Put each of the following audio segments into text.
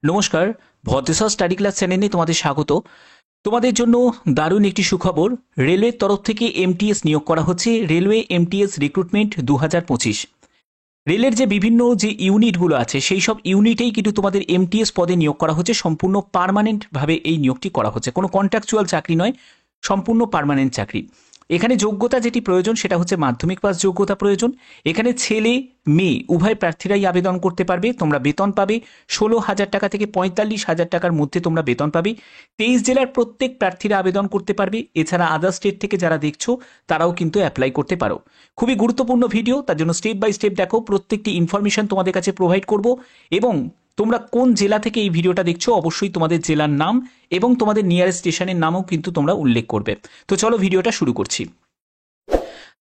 নমস্কার, Bhadreswar study class চ্যানেলে তোমাদের স্বাগত। তোমাদের জন্য দারুণ একটি সুখবর। রেলওয়ের তরফ থেকে এমটিএস নিয়োগ করা হচ্ছে। Railway MTS recruitment 2025। রেলের যে বিভিন্ন যে ইউনিটগুলো আছে সেই সব ইউনিটেই কিন্তু তোমাদের এমটিএস পদে নিয়োগ করা হচ্ছে। সম্পূর্ণ পার্মানেন্টভাবে এই নিয়োগটি করা হচ্ছে, কোনো কন্ট্রাকচুয়াল চাকরি নয়, সম্পূর্ণ পার্মানেন্ট চাকরি। এখানে যোগ্যতা যেটি প্রয়োজন সেটা হচ্ছে মাধ্যমিক পাস যোগ্যতা প্রয়োজন। এখানে ছেলে মেয়ে উভয় প্রার্থীরাই আবেদন করতে পারবে। তোমরা বেতন পাবে 16,000 টাকা থেকে 45,000 টাকার মধ্যে তোমরা বেতন পাবে। 23 জেলার প্রত্যেক প্রার্থীরা আবেদন করতে পারবে। এছাড়া আদার স্টেট থেকে যারা দেখছো তারাও কিন্তু অ্যাপ্লাই করতে পারো। খুবই গুরুত্বপূর্ণ ভিডিও, তার জন্য স্টেপ বাই স্টেপ দেখো। প্রত্যেকটি ইনফরমেশন তোমাদের কাছে প্রোভাইড করব এবং তোমরা কোন জেলা থেকে এই ভিডিওটা দেখছো অবশ্যই তোমাদের জেলার নাম এবং তোমাদের নিয়ারেস্ট স্টেশনের নামও কিন্তু তোমরা উল্লেখ করবে। তো চলো ভিডিওটা শুরু করছি।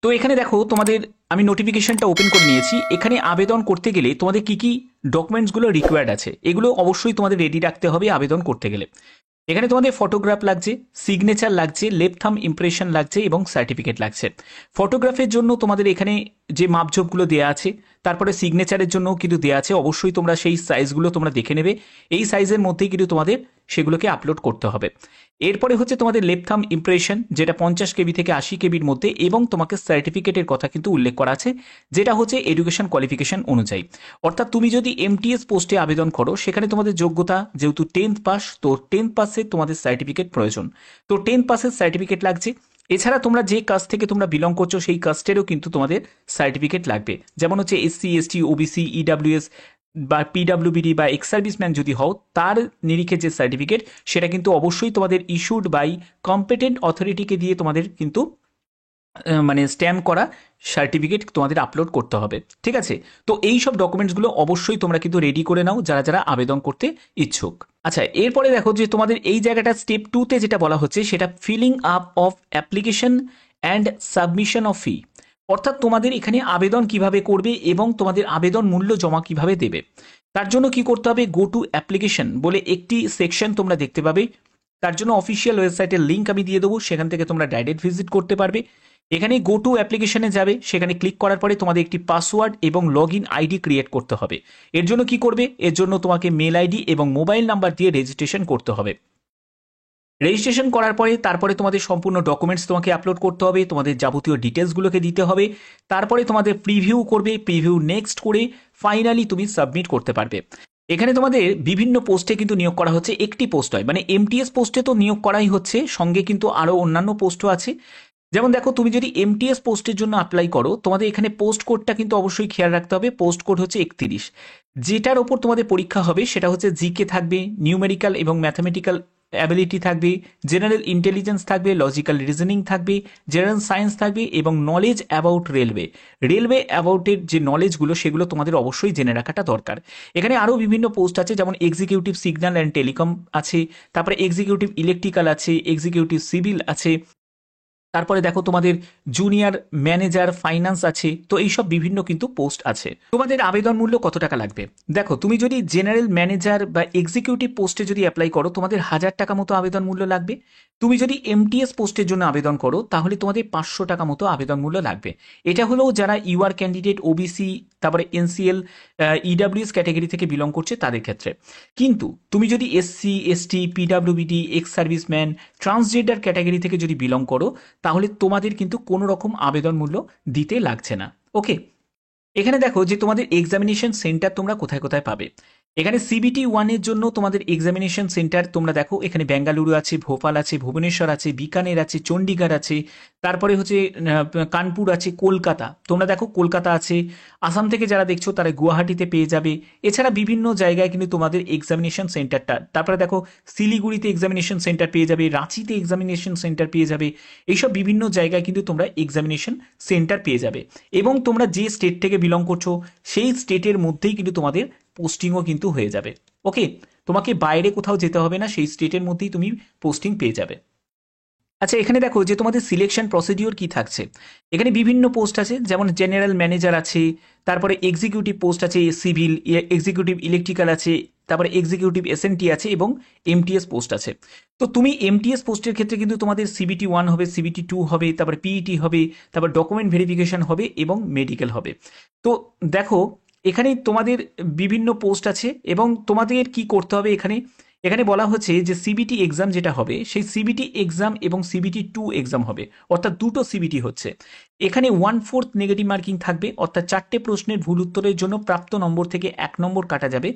তো এখানে দেখো, তোমাদের আমি নোটিফিকেশনটা ওপেন করে নিয়েছি। এখানে আবেদন করতে গেলে তোমাদের কি কি ডকুমেন্টসগুলো রিকোয়ার্ড আছে এগুলো অবশ্যই তোমাদের রেডি রাখতে হবে আবেদন করতে গেলে। এখানে তোমাদের ফটোগ্রাফ লাগছে, সিগনেচার লাগছে, লেফট থাম্ব ইমপ্রেশন লাগছে এবং সার্টিফিকেট লাগছে। ফটোগ্রাফের জন্য তোমাদের এখানে যে মাপঝোপগুলো দেওয়া আছে, তারপরে সিগনেচারের জন্য কিন্তু দেওয়া আছে। অবশ্যই তোমরা সেই সাইজগুলো তোমরা দেখে নেবে। এই সাইজের মধ্যেই কিন্তু তোমাদের সেগুলোকে আপলোড করতে হবে। এরপরে হচ্ছে তোমাদের লেফট থাম্ব ইমপ্রেশন, যেটা 50 কেবি থেকে 80 কেবির মধ্যে, এবং তোমাকে সার্টিফিকেটের কথা কিন্তু উল্লেখ করা আছে, যেটা হচ্ছে এডুকেশন কোয়ালিফিকেশন অনুযায়ী। অর্থাৎ তুমি যদি এমটিএস পোস্টে আবেদন করো সেখানে তোমাদের যোগ্যতা যেহেতু 10th পাস, তো 10th পাসে তোমাদের সার্টিফিকেট প্রয়োজন। তো 10th পাসের সার্টিফিকেট লাগছে। এছাড়া তোমরা যে কাস্ট থেকে তোমরা বিলং করছো সেই কাস্টেরও কিন্তু তোমাদের সার্টিফিকেট লাগবে। যেমন হচ্ছে এসসি, এসটি, ওবিসি, ইডাব্লিউএস বা পিডাব্লিউবিডি বা এক্স সার্ভিসম্যান যদি হও, তার নিরিখে যে সার্টিফিকেট সেটা কিন্তু অবশ্যই তোমাদের ইস্যুড বাই কম্পিটেন্ট অথরিটিকে দিয়ে তোমাদের কিন্তু মানে স্ট্যাম্প করা সার্টিফিকেট তোমাদের আপলোড করতে হবে। ঠিক আছে? তো এই সব ডকুমেন্টসগুলো অবশ্যই তোমরা কিন্তু রেডি করে নাও যারা যারা আবেদন করতে ইচ্ছুক। আচ্ছা, এরপরে দেখো যে তোমাদের এই জায়গাটা স্টেপ 2তে যেটা বলা হচ্ছে সেটা filling up of application and submission of fee. অর্থাৎ তোমাদের এখানে আবেদন কিভাবে করবে এবং তোমাদের আবেদন মূল্য জমা কিভাবে দেবে। তার জন্য কি করতে হবে, গো টু অ্যাপ্লিকেশন বলে একটি সেকশন তোমরা দেখতে পাবে। তার জন্য অফিসিয়াল ওয়েবসাইটের লিঙ্ক আমি দিয়ে দেবো, সেখান থেকে তোমরা ডাইরেক্ট ভিজিট করতে পারবে। এখানে গো টু অ্যাপ্লিকেশনে যাবে, সেখানে ক্লিক করার পরে তোমাদের একটি পাসওয়ার্ড এবং লগ ইন আইডি ক্রিয়েট করতে হবে। এর জন্য কি করবে, এর জন্য তোমাকে মেল আইডি এবং মোবাইল নাম্বার দিয়ে রেজিস্ট্রেশন করতে হবে। রেজিস্ট্রেশন করার পরে তারপরে তোমাদের সম্পূর্ণ ডকুমেন্টস তোমাকে আপলোড করতে হবে, তোমাদের যাবতীয় ডিটেলসগুলোকে দিতে হবে। তারপরে তোমাদের প্রিভিউ করবে, প্রিভিউ নেক্সট করে ফাইনালি তুমি সাবমিট করতে পারবে। এখানে তোমাদের বিভিন্ন পোস্টে কিন্তু নিয়োগ করা হচ্ছে, একটি পোস্ট হয় মানে এমটিএস পোস্টে তো নিয়োগ করাই হচ্ছে, সঙ্গে কিন্তু আরও অন্যান্য পোস্টও আছে। যেমন দেখো, তুমি যদি এমটিএস পোস্টের জন্য অ্যাপ্লাই করো তোমাদের এখানে পোস্ট কোডটা কিন্তু অবশ্যই খেয়াল রাখতে হবে। পোস্ট কোড হচ্ছে 31। যেটার ওপর তোমাদের পরীক্ষা হবে সেটা হচ্ছে জিকে থাকবে, নিউমেরিক্যাল এবং ম্যাথামেটিক্যাল অ্যাবিলিটি থাকবে, জেনারেল ইন্টেলিজেন্স থাকবে, লজিক্যাল রিজনিং থাকবে, জেনারেল সায়েন্স থাকবে এবং নলেজ অ্যাবাউট রেলওয়ে। রেলওয়ে অ্যাবাউটের যে নলেজগুলো সেগুলো তোমাদের অবশ্যই জেনে রাখাটা দরকার। এখানে আরও বিভিন্ন পোস্ট আছে, যেমন এক্সিকিউটিভ সিগন্যাল অ্যান্ড টেলিকম আছে, তারপরে এক্সিকিউটিভ ইলেকট্রিক্যাল আছে, এক্সিকিউটিভ সিভিল আছে, তারপরে দেখো তোমাদের জুনিয়র ম্যানেজার ফাইন্যান্স আছে। তো এইসব বিভিন্ন কিন্তু পোস্ট আছে। তোমাদের আবেদন মূল্য কত টাকা লাগবে দেখো, তুমি যদি জেনারেল ম্যানেজার বা এক্সিকিউটিভ পোস্টে যদি অ্যাপ্লাই করো তোমাদের 1,000 টাকা মতো আবেদন মূল্য লাগবে। তুমি যদি এমটিএস পোস্টের জন্য আবেদন করো তাহলে তোমাদের 500 টাকা মতো আবেদন মূল্য লাগবে। এটা হলো যারা ইউআর ক্যান্ডিডেট, ওবিসি, তারপরে এনসিএল, ইডাব্লিউএস ক্যাটাগরি থেকে বিলং করছে তাদের ক্ষেত্রে। কিন্তু তুমি যদি SC, ST, পিডাব্লিউবিডি, ex serviceman, transgender category থেকে যদি বিলং করো তাহলে তোমাদের কিন্তু কোনো রকম আবেদন মূল্য দিতে লাগছে না। ওকে, এখানে দেখো যে তোমাদের এক্সামিনেশন সেন্টার তোমরা কোথায় কোথায় পাবে। এখানে সিবিটি 1-এর জন্য তোমাদের এক্সামিনেশন সেন্টার তোমরা দেখো, এখানে বেঙ্গালুরু আছে, ভোপাল আছে, ভুবনেশ্বর আছে, বিকানের আছে, চণ্ডীগড় আছে, তারপরে হচ্ছে কানপুর আছে, কলকাতা তোমরা দেখো কলকাতা আছে। আসাম থেকে যারা দেখছো তারা গুয়াহাটিতে পেয়ে যাবে। এছাড়া বিভিন্ন জায়গায় কিন্তু তোমাদের এক্সামিনেশন সেন্টারটা, তারপরে দেখো শিলিগুড়িতে এক্সামিনেশন সেন্টার পেয়ে যাবে, রাঁচিতে এক্সামিনেশন সেন্টার পেয়ে যাবে। এইসব বিভিন্ন জায়গায় কিন্তু তোমরা এক্সামিনেশন সেন্টার পেয়ে যাবে এবং তোমরা যে স্টেট থেকে বিলং করছো সেই স্টেটের মধ্যেই কিন্তু তোমাদের পোস্টিংও কিন্তু হয়ে যাবে। ওকে, তোমাকে বাইরে কোথাও যেতে হবে না, সেই স্টেটের মধ্যেই তুমি পোস্টিং পেয়ে যাবে। আচ্ছা, এখানে দেখো যে তোমাদের সিলেকশন প্রসিডিওর কি থাকছে। এখানে বিভিন্ন পোস্ট আছে, যেমন জেনারেল ম্যানেজার আছে, তারপরে এক্সিকিউটিভ পোস্ট আছে, সিভিল, এক্সিকিউটিভ ইলেকট্রিক্যাল আছে, তারপরে এক্সিকিউটিভ এসএনটি আছে এবং এমটিএস পোস্ট আছে। তো তুমি এমটিএস পোস্টের ক্ষেত্রে কিন্তু তোমাদের সিবিটি 1 হবে, সিবিটি 2 হবে, তারপরে পিইটি হবে, তারপর ডকুমেন্ট ভেরিফিকেশন হবে এবং মেডিকেল হবে। তো দেখো এখানে তোমাদের বিভিন্ন পোস্ট আছে এবং তোমাদের কি করতে হবে এখানে এখানে বলা হচ্ছে যে সিবিটি এক্সাম যেটা হবে সেই সিবিটি এক্সাম এবং সিবিটি 2 এক্সাম হবে, অর্থাৎ দুটো সিবিটি হচ্ছে। এখানে 1/4 নেগেটিভ মার্কিং থাকবে, অর্থাৎ 4টে প্রশ্নের ভুল উত্তরের জন্য প্রাপ্ত নম্বর থেকে 1 নম্বর কাটা যাবে।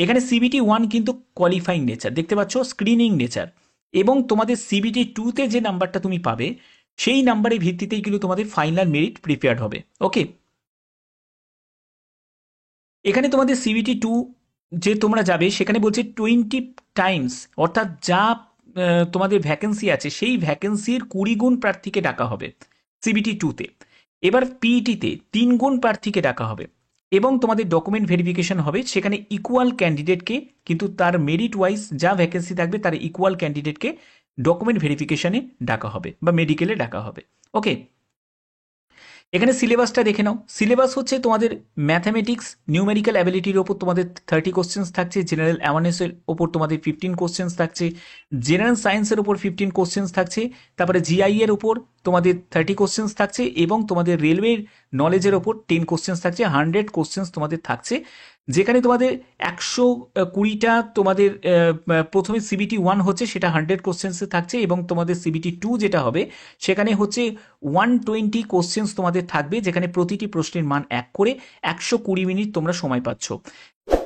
এখানে সিবিটি 1 কিন্তু কোয়ালিফাইং নেচার, দেখতে পাচ্ছ স্ক্রিনিং নেচার, এবং তোমাদের সিবিটি 2তে যে নাম্বারটা তুমি পাবে সেই নাম্বারের ভিত্তিতেই কিন্তু তোমাদের ফাইনাল মেরিট প্রিপেয়ার্ড হবে। ওকে, এখানে তোমাদের সিবিটি 2 যে তোমরা যাবে সেখানে বলছে 20 টাইমস, অর্থাৎ যা তোমাদের ভ্যাকেন্সি আছে সেই ভ্যাকেন্সির 20 গুণ প্রার্থীকে ডাকা হবে সিবিটি 2তে। এবার পিইটিতে 3 গুণ প্রার্থীকে ডাকা হবে এবং তোমাদের ডকুমেন্ট ভেরিফিকেশন হবে, সেখানে ইকুয়াল ক্যান্ডিডেটকে কিন্তু তার মেরিট ওয়াইজ যা ভ্যাকেন্সি থাকবে তার ইকুয়াল ক্যান্ডিডেটকে ডকুমেন্ট ভেরিফিকেশনে ডাকা হবে বা মেডিকেলে ডাকা হবে। ওকে, এখানে সিলেবাসটা দেখে নাও। সিলেবাস হচ্ছে তোমাদের ম্যাথামেটিক্স নিউমেরিক্যাল অ্যাবিলিটির ওপর তোমাদের 30 কোশ্চেন্স থাকছে, জেনারেল অ্যাওয়ারনেসের ওপর তোমাদের 15 কোশ্চেন্স থাকছে, জেনারেল সায়েন্সের ওপর 15 কোশ্চেন্স থাকছে, তারপরে জিআই এর ওপর তোমাদের 30 কোশ্চেন্স থাকছে এবং তোমাদের রেলওয়ের নলেজের ওপর 10 কোশ্চেন্স থাকছে, 100 কোশ্চেন্স তোমাদের থাকছে। যেখানে তোমাদের 120টা তোমাদের প্রথমে সিবিটি 1 হচ্ছে সেটা 100 কোশ্চেন্সে থাকছে এবং তোমাদের সিবিটি 2 যেটা হবে সেখানে হচ্ছে 120 কোশ্চেন্স তোমাদের থাকবে, যেখানে প্রতিটি প্রশ্নের মান 1 করে 120 মিনিট তোমরা সময় পাচ্ছ।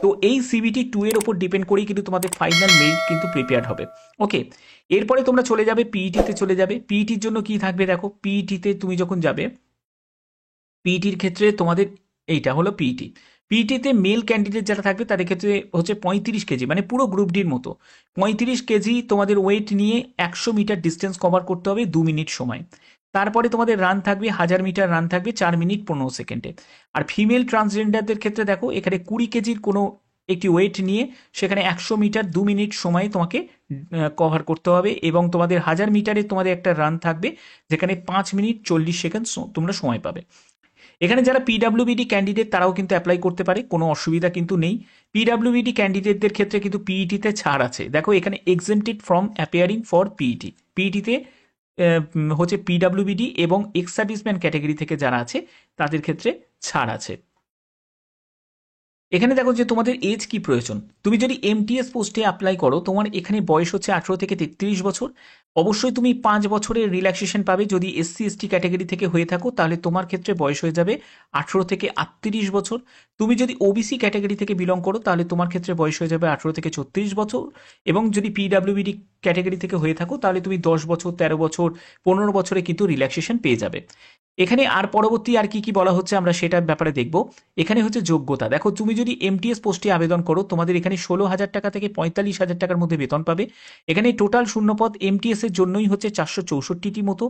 তো এই সিবিটি 2 এর ওপর ডিপেন্ড করেই কিন্তু তোমাদের ফাইনাল মেরিট কিন্তু প্রিপেয়ার হবে। ওকে, এরপরে তোমরা চলে যাবে পিইটিতে চলে যাবে। পিইটির জন্য কি থাকবে দেখো, পিইটিতে তুমি যখন যাবে পিইটির ক্ষেত্রে তোমাদের এইটা হলো পিইটি। পিইটিতে মেল ক্যান্ডিডেট যারা থাকবে তাদের ক্ষেত্রে হচ্ছে 35 কেজি, মানে পুরো গ্রুপ ডির মতো 35 কেজি তোমাদের ওয়েট নিয়ে 100 মিটার ডিস্টেন্স কভার করতে হবে 2 মিনিট সময়। তারপরে তোমাদের রান থাকবে 1000 মিটার রান থাকবে 4 মিনিট 15 সেকেন্ডে। আর ফিমেল ট্রান্সজেন্ডারদের ক্ষেত্রে দেখো এখানে 20 কেজির কোনো একটি ওয়েট নিয়ে সেখানে 100 মিটার 2 মিনিট সময় তোমাকে কভার করতে হবে এবং তোমাদের 1000 মিটারে তোমাদের একটা রান থাকবে যেখানে 5 মিনিট 40 সেকেন্ড তোমরা সময় পাবে। এখানে যারা পিডাব্লিউবিডি ক্যান্ডিডেট তারাও কিন্তু অ্যাপ্লাই করতে পারে, কোনো অসুবিধা কিন্তু নেই। পিডাব্লিউবিডি ক্যান্ডিডেটদের ক্ষেত্রে কিন্তু পিইটিতে ছাড় আছে, দেখো এখানে exempted from appearing for PET. পিইটিতে হচ্ছে পিডাব্লিউবিডি এবং এক্স সার্ভিসম্যান ক্যাটাগরি থেকে যারা আছে তাদের ক্ষেত্রে ছাড় আছে। এখানে দেখো যে তোমাদের এজ কি প্রয়োজন। তুমি যদি এমটিএস পোস্টে অ্যাপ্লাই করো তোমার এখানে বয়স হচ্ছে 18 থেকে 33 বছর। অবশ্যই তুমি 5 বছরের রিল্যাক্সেশন পাবে। যদি এসসি এসটি ক্যাটাগরি থেকে হয়ে থাকো তাহলে তোমার ক্ষেত্রে বয়স হয়ে যাবে 18 থেকে 38 বছর। তুমি যদি ওবিসি ক্যাটাগরি থেকে বিলং করো তাহলে তোমার ক্ষেত্রে বয়স হয়ে যাবে 18 থেকে 36 বছর। এবং যদি পিডাব্লিউবিডি ক্যাটাগরি থেকে হয়ে থাকো তাহলে তুমি 10 বছর 13 বছর 15 বছরে কিন্তু রিল্যাক্সেশন পেয়ে যাবে। এখানে আর পরবর্তী আর কি কি বলা হচ্ছে আমরা সেটার ব্যাপারে দেখব। এখানে হচ্ছে যোগ্যতা, দেখো তুমি যদি এমটিএস পোস্টে আবেদন করো তোমাদের এখানে 16,000 টাকা থেকে 45,000 টাকার মধ্যে বেতন পাবে। এখানে টোটাল শূন্যপদ এমটিএস এর জন্যই হচ্ছে 464টি মতো।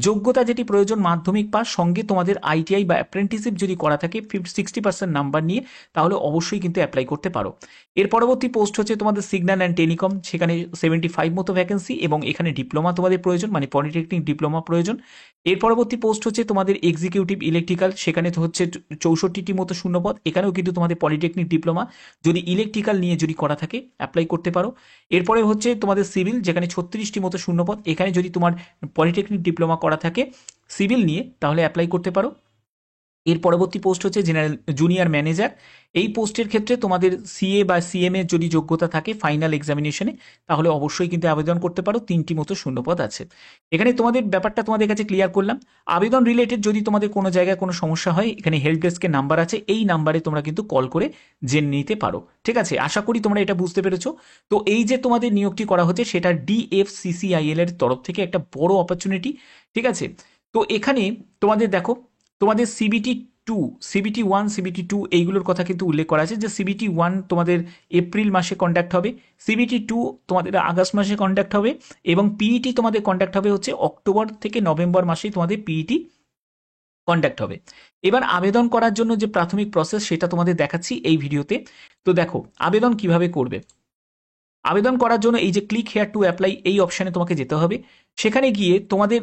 যোগ্যতা যেটি প্রয়োজন মাধ্যমিক পাস, সঙ্গে তোমাদের আইটিআই বা অ্যাপ্রেন্টিসশিপ যদি করা থাকে 60% নাম্বার নিয়ে তাহলে অবশ্যই কিন্তু অ্যাপ্লাই করতে পারো। এর পরবর্তী পোস্ট হচ্ছে তোমাদের সিগন্যাল অ্যান্ড টেলিকম, সেখানে 75 মতো ভ্যাকেন্সি এবং এখানে ডিপ্লোমা তোমাদের প্রয়োজন, মানে পলিটেকনিক ডিপ্লোমা প্রয়োজন। এর পরবর্তী পোস্ট হচ্ছে তোমাদের এক্সিকিউটিভ ইলেকট্রিক্যাল, সেখানে তো হচ্ছে 64টি মতো শূন্যপদ। এখানেও কিন্তু তোমাদের পলিটেকনিক ডিপ্লোমা যদি ইলেকট্রিক্যাল নিয়ে যদি করা থাকে অ্যাপ্লাই করতে পারো। এরপরে হচ্ছে তোমাদের সিভিল, যেখানে 36টি মতো শূন্যপদ। এখানে যদি তোমার পলিটেকনিক ডিপ্লোমা করা থাকে সিভিল নিয়ে তাহলে অ্যাপ্লাই করতে পারো। এর পরবর্তী পোস্ট হচ্ছে জেনারেল জুনিয়র ম্যানেজার। এই পোস্টের ক্ষেত্রে তোমাদের সিএ বা সিএম এর যদি যোগ্যতা থাকে ফাইনাল এক্সামিনেশনে তাহলে অবশ্যই কিন্তু আবেদন করতে পারো। 3টি মতো শূন্যপদ আছে। এখানে তোমাদের ব্যাপারটা তোমাদের কাছে ক্লিয়ার করলাম। আবেদন রিলেটেড যদি তোমাদের কোনো জায়গায় কোনো সমস্যা হয় এখানে হেল্প ডেস্কের নাম্বার আছে, এই নাম্বারে তোমরা কিন্তু কল করে জেনে নিতে পারো। ঠিক আছে, আশা করি তোমরা এটা বুঝতে পেরেছো। তো এই যে তোমাদের নিয়োগটি করা হচ্ছে সেটা ডিএফসিসিআইএল এর তরফ থেকে একটা বড় অপরচুনিটি। ঠিক আছে, তো এখানে তোমাদের দেখো তোমাদের সিবিটি 2, সিবিটি 1, সিবিটি 2 এইগুলোর কথা কিন্তু উল্লেখ করা আছে যে সিবিটি 1 তোমাদের এপ্রিল মাসে কন্ডাক্ট হবে, সিবিটি 2 তোমাদের আগস্ট মাসে কন্ডাক্ট হবে এবং পিইটি তোমাদের কন্ডাক্ট হবে হচ্ছে অক্টোবর থেকে নভেম্বর মাসেই তোমাদের পিইটি কন্ডাক্ট হবে। এবার আবেদন করার জন্য যে প্রাথমিক প্রসেস সেটা তোমাদের দেখাচ্ছি এই ভিডিওতে। তো দেখো আবেদন কিভাবে করবে। আবেদন করার জন্য এই যে ক্লিক হেয়ার টু অ্যাপ্লাই এই অপশানে তোমাকে যেতে হবে। সেখানে গিয়ে তোমাদের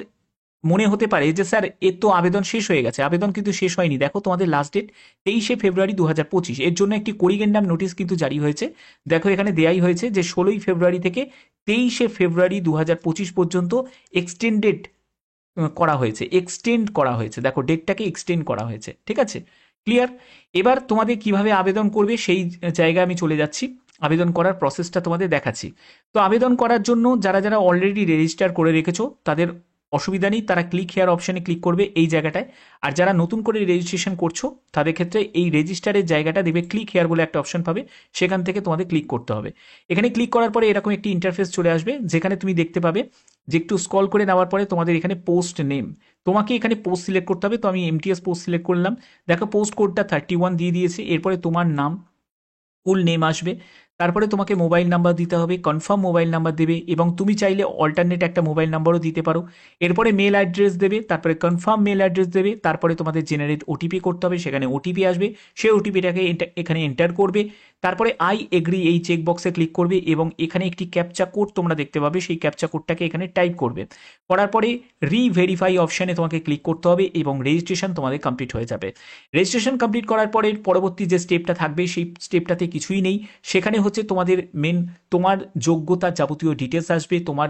মনে হতে পারে যে স্যার এর তো আবেদন শেষ হয়ে গেছে, আবেদন কিন্তু শেষ হয়নি। দেখো তোমাদের লাস্ট ডেট 23শে ফেব্রুয়ারি 2025। এর জন্য একটি করিগেন্ডাম নোটিশ কিন্তু জারি হয়েছে। দেখো এখানে দেয়াই হয়েছে যে 16ই ফেব্রুয়ারি থেকে 23শে ফেব্রুয়ারি 2025 পর্যন্ত এক্সটেন্ড করা হয়েছে। দেখো ডেটটাকে এক্সটেন্ড করা হয়েছে। ঠিক আছে, ক্লিয়ার? এবার তোমাদের কিভাবে আবেদন করবে সেই জায়গায় আমি চলে যাচ্ছি, আবেদন করার প্রসেসটা তোমাদের দেখাচ্ছি। তো আবেদন করার জন্য যারা যারা অলরেডি রেজিস্টার করে রেখেছো তাদের অসুবিধা নেই, তারা ক্লিক হেয়ার অপশানে ক্লিক করবে এই জায়গাটায়। আর যারা নতুন করে রেজিস্ট্রেশন করছো তাদের ক্ষেত্রে এই রেজিস্টারের জায়গাটা দেখবে ক্লিক হেয়ার বলে একটা অপশন পাবে, সেখান থেকে তোমাদের ক্লিক করতে হবে। এখানে ক্লিক করার পরে এরকম একটি ইন্টারফেস চলে আসবে, যেখানে তুমি দেখতে পাবে যে একটু স্ক্রল করে নেওয়ার পরে তোমাদের এখানে পোস্ট নেম, তোমাকে এখানে পোস্ট সিলেক্ট করতে হবে। তো আমি এমটিএস পোস্ট সিলেক্ট করলাম, দেখো পোস্ট কোডটা 31 দিয়ে দিয়েছে। এরপরে তোমার নাম, ফুল নেম আসবে, তারপরে তোমাকে মোবাইল নাম্বার দিতে হবে, কনফার্ম মোবাইল নাম্বার দেবে, এবং তুমি চাইলে অল্টারনেট একটা মোবাইল নাম্বারও দিতে পারো। এরপরে মেল অ্যাড্রেস দেবে, তারপরে কনফার্ম মেল অ্যাড্রেস দেবে, তারপরে তোমাদের জেনারেট ওটিপি করতে হবে, সেখানে ওটিপি আসবে, সেই ওটিপিটাকে এখানে এন্টার করবে। তারপরে আই এগ্রি এই চেকবক্সে ক্লিক করবে এবং এখানে একটি ক্যাপচা কোড তোমরা দেখতে পাবে, সেই ক্যাপচা কোডটাকে এখানে টাইপ করবে। করার পরে রিভেরিফাই অপশানে তোমাকে ক্লিক করতে হবে এবং রেজিস্ট্রেশন তোমাদের কমপ্লিট হয়ে যাবে। রেজিস্ট্রেশন কমপ্লিট করার পরে পরবর্তী যে স্টেপটা থাকবে সেই স্টেপটাতে কিছুই নেই, সেখানে হচ্ছে তোমাদের মেন তোমার যোগ্যতা যাবতীয় ডিটেলস আসবে, তোমার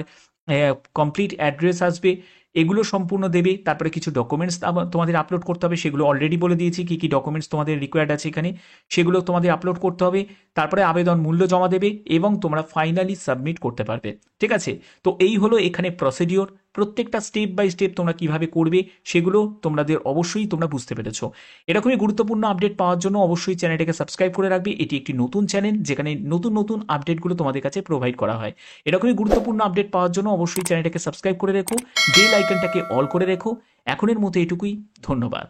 কমপ্লিট অ্যাড্রেস আসবে, এগুলো সম্পূর্ণ দেবে। তারপরে কিছু ডকুমেন্টস তোমাদের আপলোড করতে হবে, সেগুলো অলরেডি বলে দিয়েছি কী কী ডকুমেন্টস তোমাদের রিকোয়ার্ড আছে এখানে, সেগুলো তোমাদের আপলোড করতে হবে। তারপরে আবেদন মূল্য জমা দেবে এবং তোমরা ফাইনালি সাবমিট করতে পারবে। ঠিক আছে? তো এই হলো এখানে প্রসিডিওর। প্রত্যেকটা স্টেপ বাই স্টেপ তোমরা কিভাবে করবে সেগুলো তোমাদের অবশ্যই তোমরা বুঝতে পেরেছো। এরকমই গুরুত্বপূর্ণ আপডেট পাওয়ার জন্য অবশ্যই চ্যানেলটাকে সাবস্ক্রাইব করে রাখবে। এটি একটি নতুন চ্যানেল যেখানে নতুন নতুন আপডেটগুলো তোমাদের কাছে প্রোভাইড করা হয়। এরকমই গুরুত্বপূর্ণ আপডেট পাওয়ার জন্য অবশ্যই চ্যানেলটাকে সাবস্ক্রাইব করে রেখো, বেল আইকনটাকে অল করে রেখো। এখনের মতো এটুকুই, ধন্যবাদ।